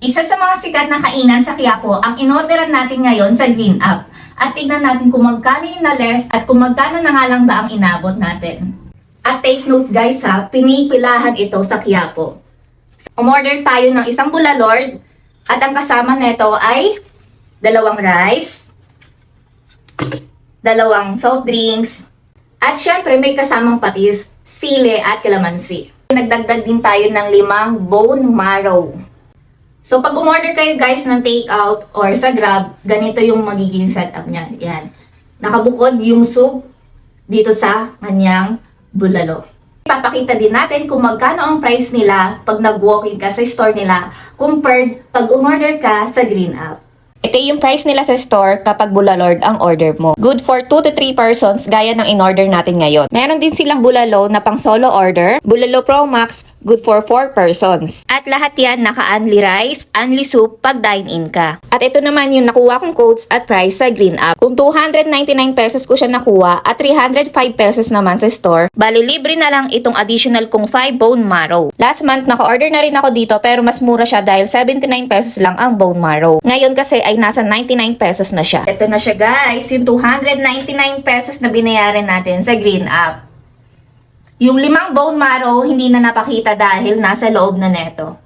Isa sa mga sikat na kainan sa Quiapo ang inorderan natin ngayon sa Green Up. At tignan natin kung magkano yung na-less at kung magkano na nga lang ba ang inabot natin. At take note guys ha, pinipilahan ito sa Quiapo. Umorder tayo ng isang bulalord at ang kasama nito ay dalawang rice, dalawang soft drinks, at syempre may kasamang patis, sili at kalamansi. Nagdagdag din tayo ng 5 bone marrow. So, pag umorder kayo guys ng takeout or sa Grab, ganito yung magiging setup niyan. Yan. Nakabukod yung soup dito sa kanyang bulalo. Ipapakita din natin kung magkano ang price nila pag nag-walk-in ka sa store nila compared pag umorder ka sa Green Up. Ito yung price nila sa store kapag bulalord ang order mo. Good for 2 to 3 persons gaya ng in-order natin ngayon. Meron din silang bulalo na pang solo order. Bulalo Pro Max, good for 4 persons. At lahat yan naka-unli rice, unli soup pag dine-in ka. At ito naman yung nakuha kong codes at price sa Green Up. Kung 299 pesos ko siya nakuha at 305 pesos naman sa store, bali libre na lang itong additional kong 5 bone marrow. Last month naka-order na rin ako dito pero mas mura siya dahil 79 pesos lang ang bone marrow. Ngayon kasi ay nasa 99 pesos na siya. Ito na siya guys, yung 299 pesos na binayaran natin sa Green Up. Yung 5 bone marrow hindi na napakita dahil nasa loob na neto.